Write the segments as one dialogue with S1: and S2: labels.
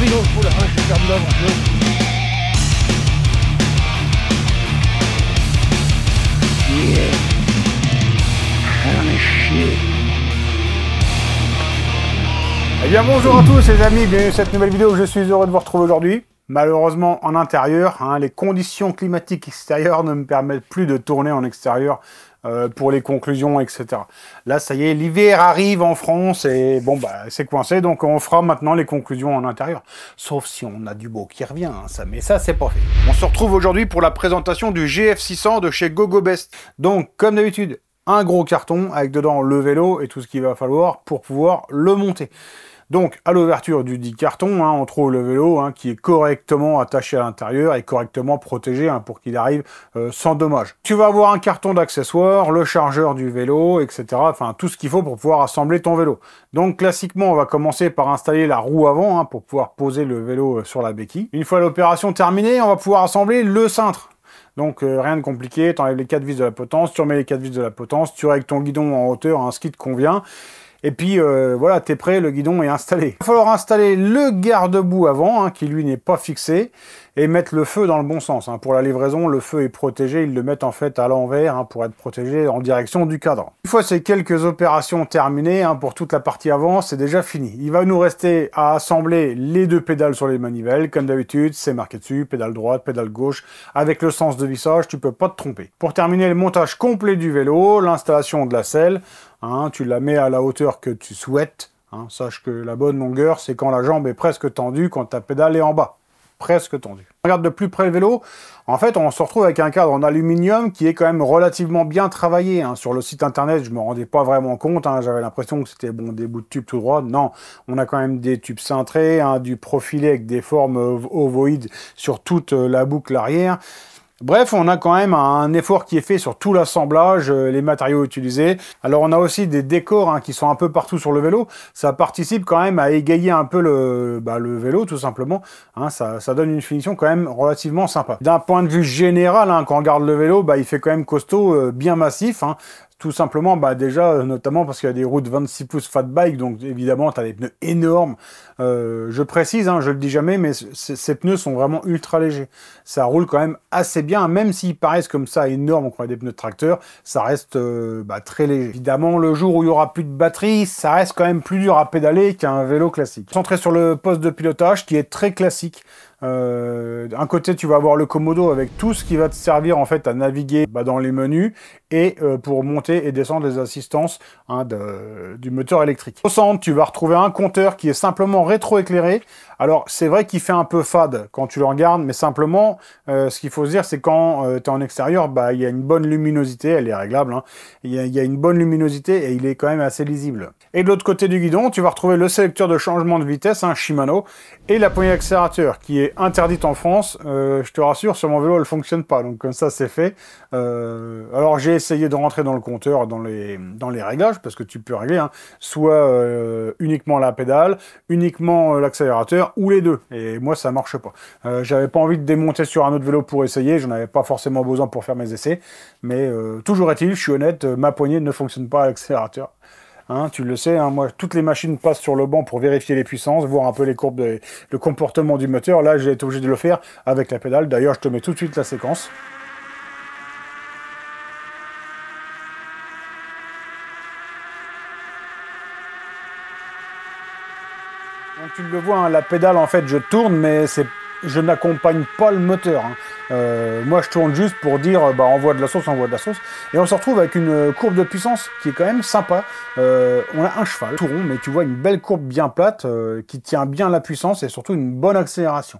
S1: vélo. Oula, j'ai perdu l'avant. Yeah. J'en ai chié. Eh bien bonjour à tous les amis, bienvenue dans cette nouvelle vidéo. Je suis heureux de vous retrouver aujourd'hui. Malheureusement en intérieur, les conditions climatiques extérieures ne me permettent plus de tourner en extérieur pour les conclusions, etc. Là ça y est, l'hiver arrive en France et bon bah c'est coincé, donc on fera maintenant les conclusions en intérieur. Sauf si on a du beau qui revient, mais ça c'est pas fait. On se retrouve aujourd'hui pour la présentation du GF600 de chez GoGoBest. Donc comme d'habitude, un gros carton avec dedans le vélo et tout ce qu'il va falloir pour pouvoir le monter. Donc, à l'ouverture du dit carton, on trouve le vélo qui est correctement attaché à l'intérieur et correctement protégé pour qu'il arrive sans dommage. Tu vas avoir un carton d'accessoires, le chargeur du vélo, etc. Enfin, tout ce qu'il faut pour pouvoir assembler ton vélo. Donc, classiquement, on va commencer par installer la roue avant pour pouvoir poser le vélo sur la béquille. Une fois l'opération terminée, on va pouvoir assembler le cintre. Donc rien de compliqué, tu enlèves les 4 vis de la potence, tu remets les 4 vis de la potence, tu règles ton guidon en hauteur, ce qui te convient. Et puis voilà, t'es prêt, le guidon est installé. Il va falloir installer le garde-boue avant, qui lui n'est pas fixé, et mettre le feu dans le bon sens. Pour la livraison, le feu est protégé, ils le mettent en fait à l'envers pour être protégé en direction du cadre. Une fois ces quelques opérations terminées, pour toute la partie avant, c'est déjà fini. Il va nous rester à assembler les deux pédales sur les manivelles, comme d'habitude, c'est marqué dessus, pédale droite, pédale gauche, avec le sens de vissage, tu peux pas te tromper. Pour terminer le montage complet du vélo, l'installation de la selle, tu la mets à la hauteur que tu souhaites. Sache que la bonne longueur, c'est quand la jambe est presque tendue, quand ta pédale est en bas. Presque tendue. Regarde de plus près le vélo. En fait, on se retrouve avec un cadre en aluminium qui est quand même relativement bien travaillé. Sur le site internet, je me rendais pas vraiment compte. J'avais l'impression que c'était des bouts de tubes tout droit. Non, on a quand même des tubes cintrés, du profilé avec des formes ovoïdes sur toute la boucle arrière. Bref, on a quand même un effort qui est fait sur tout l'assemblage, les matériaux utilisés. Alors on a aussi des décors qui sont un peu partout sur le vélo. Ça participe quand même à égayer un peu le vélo tout simplement. Ça donne une finition quand même relativement sympa. D'un point de vue général, quand on regarde le vélo, il fait quand même costaud, bien massif. Tout simplement, déjà, notamment parce qu'il y a des roues de 26 pouces fat bike, donc évidemment, tu as des pneus énormes. Je précise, je le dis jamais, mais ces pneus sont vraiment ultra légers. Ça roule quand même assez bien, même s'ils paraissent comme ça énormes quand on a des pneus de tracteur, ça reste très léger. Évidemment, le jour où il y aura plus de batterie, ça reste quand même plus dur à pédaler qu'un vélo classique. Centré sur le poste de pilotage, qui est très classique. D'un côté, tu vas avoir le commodo avec tout ce qui va te servir en fait à naviguer dans les menus et pour monter et descendre les assistances du moteur électrique. Au centre, tu vas retrouver un compteur qui est simplement rétroéclairé. Alors, c'est vrai qu'il fait un peu fade quand tu le regardes, mais simplement, ce qu'il faut se dire, c'est quand tu es en extérieur, il y a une bonne luminosité, elle est réglable. Il y a une bonne luminosité et il est quand même assez lisible. Et de l'autre côté du guidon, tu vas retrouver le sélecteur de changement de vitesse, Shimano, et la poignée d'accélérateur qui est interdite en France. Je te rassure, sur mon vélo, elle fonctionne pas, donc comme ça, c'est fait. Alors, j'ai essayé de rentrer dans le compteur, dans les réglages, parce que tu peux régler, soit uniquement la pédale, uniquement l'accélérateur, ou les deux. Et moi, ça marche pas. J'avais pas envie de démonter sur un autre vélo pour essayer, j'en avais pas forcément besoin pour faire mes essais, mais toujours est-il, je suis honnête, ma poignée ne fonctionne pas à l'accélérateur. Tu le sais, moi, toutes les machines passent sur le banc pour vérifier les puissances, voir un peu les courbes, le comportement du moteur. Là, j'ai été obligé de le faire avec la pédale. D'ailleurs, je te mets tout de suite la séquence. Donc, tu le vois, la pédale, en fait, je tourne, mais je n'accompagne pas le moteur. Moi, je tourne juste pour dire, envoie de la sauce, envoie de la sauce. Et on se retrouve avec une courbe de puissance qui est quand même sympa. On a un cheval, tout rond, mais tu vois une belle courbe bien plate qui tient bien la puissance et surtout une bonne accélération.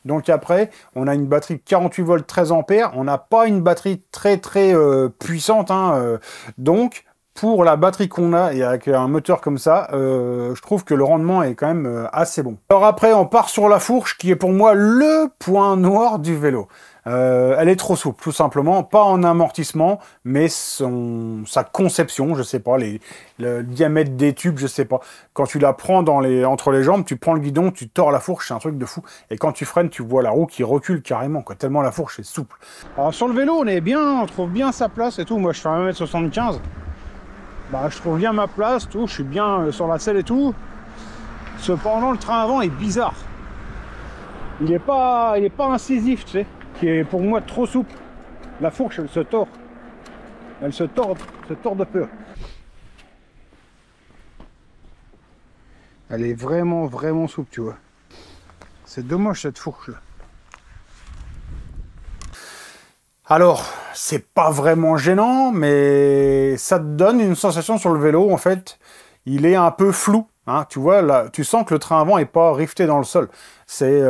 S1: Donc après, on a une batterie 48 volts 13 ampères. On n'a pas une batterie très puissante. Donc, pour la batterie qu'on a et avec un moteur comme ça, je trouve que le rendement est quand même assez bon. Alors après, on part sur la fourche qui est pour moi le point noir du vélo. Elle est trop souple, tout simplement, pas en amortissement, mais sa conception, je sais pas, le diamètre des tubes, je sais pas. Quand tu la prends entre les jambes, tu prends le guidon, tu tords la fourche, c'est un truc de fou. Et quand tu freines, tu vois la roue qui recule carrément, tellement la fourche est souple. Alors sur le vélo, on trouve bien sa place et tout. Moi, je fais 1m75. Je trouve bien ma place, tout. Je suis bien sur la selle et tout. Cependant, le train avant est bizarre. Il est pas incisif, tu sais, qui est pour moi trop souple. La fourche, elle se tord. Elle se tord de peu. Elle est vraiment souple, tu vois. C'est dommage cette fourche là. Alors, c'est pas vraiment gênant, mais ça te donne une sensation sur le vélo, en fait, il est un peu flou. Hein, tu vois, là, tu sens que le train avant n'est pas rifté dans le sol. C'est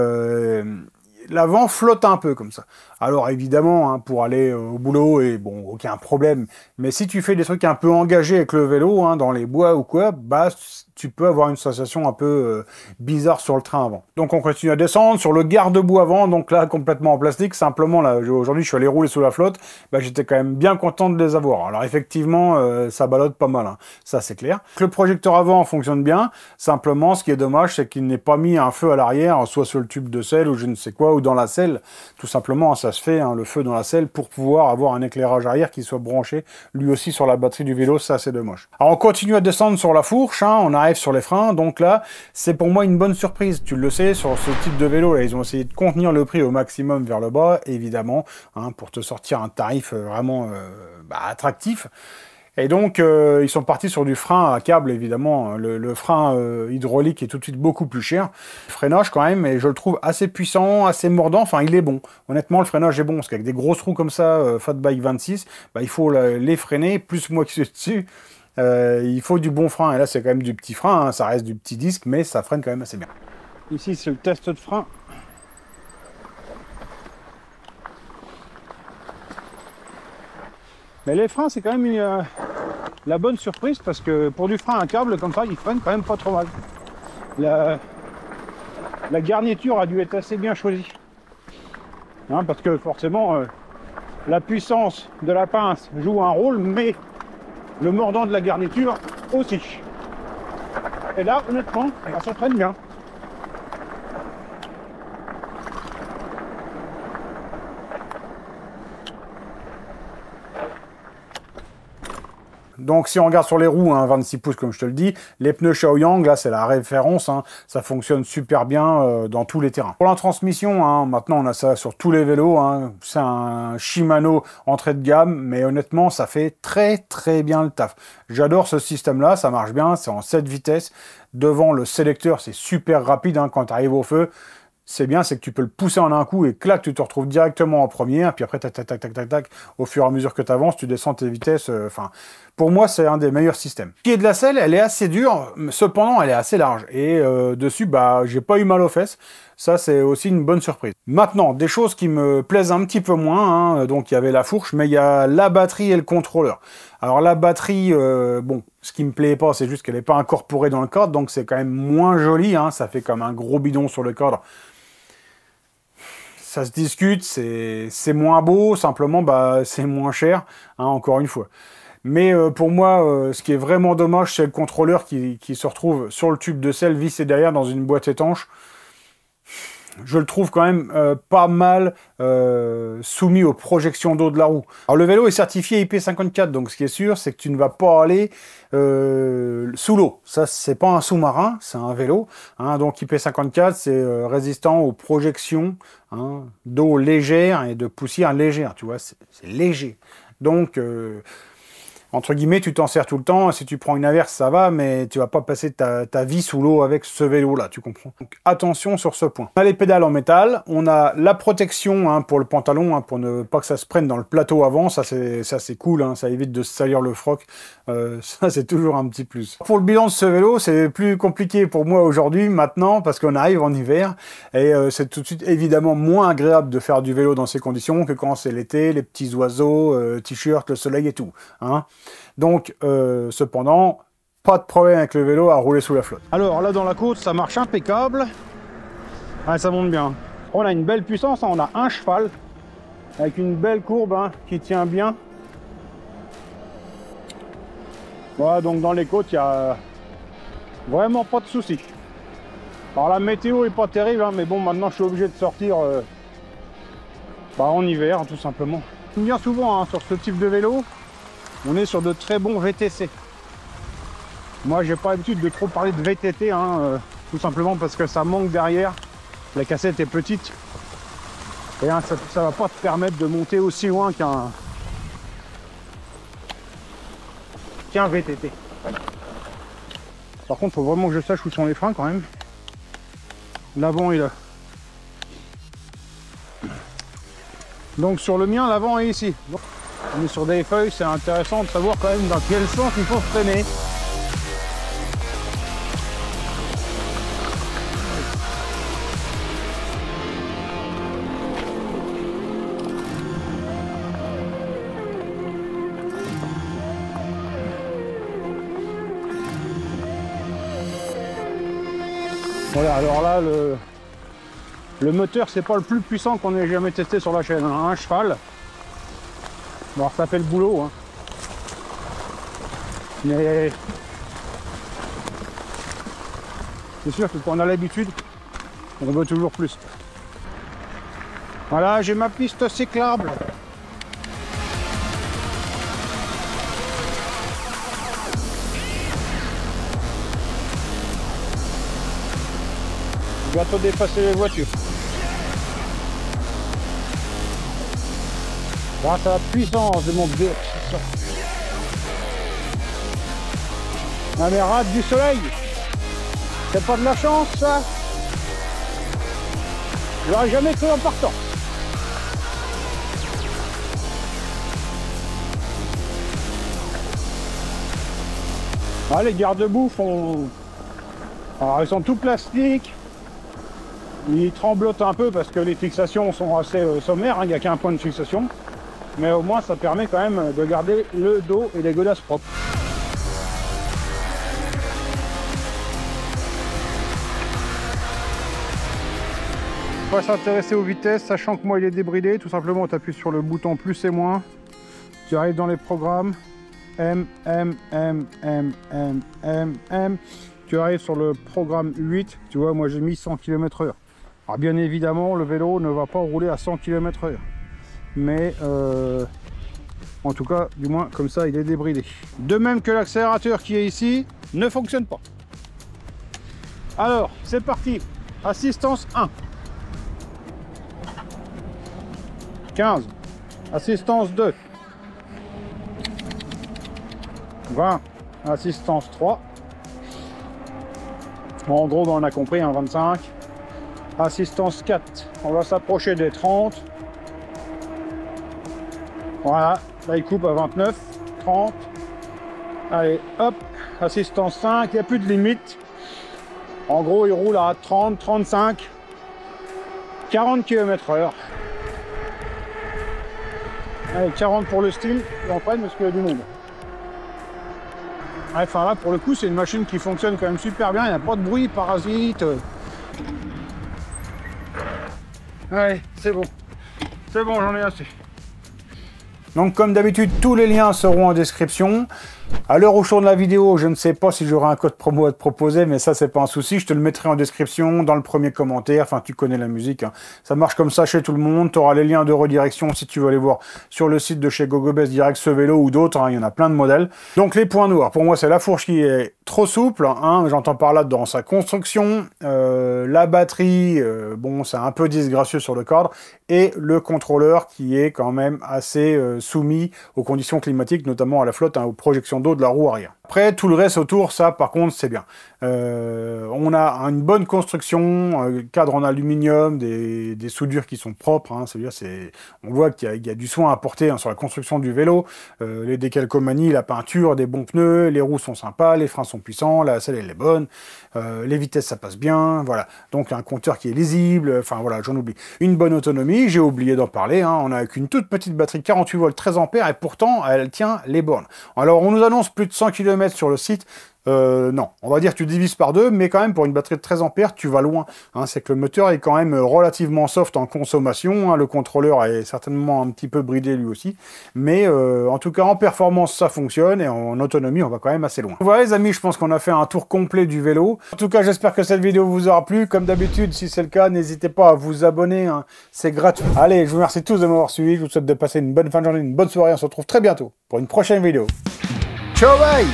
S1: l'avant flotte un peu comme ça. Alors évidemment, hein, pour aller au boulot, et bon, aucun problème. Mais si tu fais des trucs un peu engagés avec le vélo, hein, dans les bois ou quoi, bah tu peux avoir une sensation un peu bizarre sur le train avant. Donc on continue à descendre sur le garde-boue avant, donc là complètement en plastique. Simplement là, aujourd'hui je suis allé rouler sous la flotte, bah, j'étais quand même bien content de les avoir. Alors effectivement, ça ballotte pas mal, hein, ça c'est clair. Le projecteur avant fonctionne bien. Simplement, ce qui est dommage, c'est qu'il n'est pas mis un feu à l'arrière, soit sur le tube de selle ou je ne sais quoi, ou dans la selle. Tout simplement, ça se fait, hein, le feu dans la selle, pour pouvoir avoir un éclairage arrière qui soit branché lui aussi sur la batterie du vélo. Ça c'est dommage. Alors on continue à descendre sur la fourche, hein, on arrive sur les freins, donc là c'est pour moi une bonne surprise. Tu le sais, sur ce type de vélo là, ils ont essayé de contenir le prix au maximum vers le bas, évidemment, hein, pour te sortir un tarif vraiment attractif. Et donc ils sont partis sur du frein à câble, évidemment. Le frein hydraulique est tout de suite beaucoup plus cher. Le freinage quand même, et je le trouve assez puissant, assez mordant, enfin il est bon. Honnêtement, le freinage est bon, parce qu'avec des grosses roues comme ça, Fat Bike 26, bah, il faut les freiner, plus moi qui suis dessus. Il faut du bon frein, et là c'est quand même du petit frein, hein, ça reste du petit disque, mais ça freine quand même assez bien. Ici c'est le test de frein. Mais les freins c'est quand même la bonne surprise, parce que pour du frein à câble comme ça, il freine quand même pas trop mal. La garniture a dû être assez bien choisie. Hein, parce que forcément, la puissance de la pince joue un rôle, mais le mordant de la garniture aussi. Et là, honnêtement, ça s'entraîne bien. Donc si on regarde sur les roues, hein, 26 pouces comme je te le dis, les pneus Shaoyang, là c'est la référence, hein, ça fonctionne super bien dans tous les terrains. Pour la transmission, hein, maintenant on a ça sur tous les vélos, hein, c'est un Shimano entrée de gamme, mais honnêtement ça fait très bien le taf. J'adore ce système là, ça marche bien, c'est en 7 vitesses, devant le sélecteur c'est super rapide, hein, quand tu arrives au feu. C'est bien, c'est que tu peux le pousser en un coup et clac, tu te retrouves directement en première. Puis après, tac, au fur et à mesure que tu avances, tu descends tes vitesses. Enfin, pour moi, c'est un des meilleurs systèmes. Le pied de la selle, elle est assez dure, cependant, elle est assez large. Et dessus, bah, j'ai pas eu mal aux fesses. Ça, c'est aussi une bonne surprise. Maintenant, des choses qui me plaisent un petit peu moins. Hein, donc, il y avait la fourche, mais il y a la batterie et le contrôleur. Alors, la batterie, bon, ce qui me plaît pas, c'est juste qu'elle n'est pas incorporée dans le cadre. Donc, c'est quand même moins joli. Hein, ça fait comme un gros bidon sur le cadre. Ça se discute, c'est moins beau, simplement bah, c'est moins cher, hein, encore une fois. Mais pour moi, ce qui est vraiment dommage, c'est le contrôleur qui se retrouve sur le tube de selle vissé derrière dans une boîte étanche. Je le trouve quand même pas mal soumis aux projections d'eau de la roue. Alors le vélo est certifié IP54, donc ce qui est sûr, c'est que tu ne vas pas aller sous l'eau. Ça, c'est pas un sous-marin, c'est un vélo. Hein, donc IP54, c'est résistant aux projections, hein, d'eau légère et de poussière légère. Tu vois, c'est léger. Donc entre guillemets, tu t'en sers tout le temps. Si tu prends une averse, ça va, mais tu vas pas passer ta vie sous l'eau avec ce vélo-là, tu comprends. Donc attention sur ce point. On a les pédales en métal, on a la protection, hein, pour le pantalon, hein, pour ne pas que ça se prenne dans le plateau avant. Ça c'est cool, hein, ça évite de se salir le froc. Ça c'est toujours un petit plus. Pour le bilan de ce vélo, c'est plus compliqué pour moi aujourd'hui, maintenant, parce qu'on arrive en hiver et c'est tout de suite évidemment moins agréable de faire du vélo dans ces conditions que quand c'est l'été, les petits oiseaux, t-shirt, le soleil et tout. Hein. Donc, cependant, pas de problème avec le vélo à rouler sous la flotte. Alors là, dans la côte, ça marche impeccable. Ah, ça monte bien. On a une belle puissance, hein, on a un cheval avec une belle courbe, hein, qui tient bien. Voilà, donc dans les côtes, il n'y a vraiment pas de soucis. Alors la météo est pas terrible, hein, mais bon, maintenant je suis obligé de sortir en hiver, hein, tout simplement. Bien souvent, hein, sur ce type de vélo, on est sur de très bons VTC. Moi, j'ai pas l'habitude de trop parler de VTT, hein, tout simplement parce que ça manque derrière. La cassette est petite. Et hein, ça va pas te permettre de monter aussi loin qu'un VTT. Par contre, faut vraiment que je sache où sont les freins quand même. L'avant est là. Donc sur le mien, l'avant est ici. Donc, on est sur des feuilles, c'est intéressant de savoir quand même dans quel sens il faut freiner. Voilà, alors là, le moteur, c'est pas le plus puissant qu'on ait jamais testé sur la chaîne. Hein. Un cheval. Bon, alors, ça fait le boulot. Hein. Mais c'est sûr que quand on a l'habitude, on veut toujours plus. Voilà, j'ai ma piste cyclable. Bientôt dépasser les voitures. Grâce à la puissance de mon BX. Ah mais rate du soleil, c'est pas de la chance ça. Je l'aurais jamais cru en partant. Ah, les garde-boue font... Alors ils sont tout plastiques. Il tremblote un peu parce que les fixations sont assez sommaires, hein, il n'y a qu'un point de fixation. Mais au moins ça permet quand même de garder le dos et les godasses propres. On va s'intéresser aux vitesses, sachant que moi il est débridé. Tout simplement tu appuies sur le bouton plus et moins. Tu arrives dans les programmes. M. Tu arrives sur le programme 8. Tu vois, moi j'ai mis 100 km/h. Alors bien évidemment, le vélo ne va pas rouler à 100 km/h. Mais en tout cas, du moins comme ça, il est débridé. De même que l'accélérateur qui est ici ne fonctionne pas. Alors, c'est parti. Assistance 1. 15. Assistance 2. 20. Assistance 3. Bon, en gros, on a compris, hein, 25. Assistance 4, on va s'approcher des 30. Voilà, là il coupe à 29, 30. Allez, hop, assistance 5, il n'y a plus de limite. En gros, il roule à 30, 35, 40 km/h. Allez, 40 pour le style, j'en prenne parce qu'il y a du monde. Enfin là, pour le coup, c'est une machine qui fonctionne quand même super bien, il n'y a pas de bruit, parasite. Allez, c'est bon, j'en ai assez. Donc comme d'habitude, tous les liens seront en description. À l'heure où je tourne la vidéo, je ne sais pas si j'aurai un code promo à te proposer, mais ça c'est pas un souci, je te le mettrai en description, dans le premier commentaire, enfin tu connais la musique, hein. Ça marche comme ça chez tout le monde, tu auras les liens de redirection si tu veux aller voir sur le site de chez GoGoBest direct ce vélo ou d'autres, hein, il y en a plein de modèles. Donc les points noirs, pour moi c'est la fourche qui est trop souple, hein, j'entends par là dans sa construction, la batterie, bon c'est un peu disgracieux sur le cadre, et le contrôleur qui est quand même assez soumis aux conditions climatiques, notamment à la flotte, hein, aux projections d'eau de la roue arrière. Après, tout le reste autour, ça, par contre, c'est bien. On a une bonne construction, cadre en aluminium, des soudures qui sont propres. Hein, c'est-à-dire, on voit qu'il y a du soin apporté hein, sur la construction du vélo. Les décalcomanies, la peinture, des bons pneus, les roues sont sympas, les freins sont puissants, la selle, elle est bonne, les vitesses, ça passe bien. Voilà. Donc, un compteur qui est lisible. Enfin, voilà, j'en oublie. Une bonne autonomie, j'ai oublié d'en parler. Hein, on a qu'une toute petite batterie 48 volts, 13 ampères, et pourtant, elle tient les bornes. Alors, on nous annonce plus de 100 km sur le site. Non, on va dire que tu divises par deux, mais quand même pour une batterie de 13 ampères, tu vas loin. Hein, c'est que le moteur est quand même relativement soft en consommation. Hein, le contrôleur est certainement un petit peu bridé lui aussi. Mais en tout cas, en performance, ça fonctionne et en autonomie, on va quand même assez loin. Voilà les amis, je pense qu'on a fait un tour complet du vélo. En tout cas, j'espère que cette vidéo vous aura plu. Comme d'habitude, si c'est le cas, n'hésitez pas à vous abonner. Hein, c'est gratuit. Allez, je vous remercie tous de m'avoir suivi. Je vous souhaite de passer une bonne fin de journée, une bonne soirée. On se retrouve très bientôt pour une prochaine vidéo. Ciao, bye!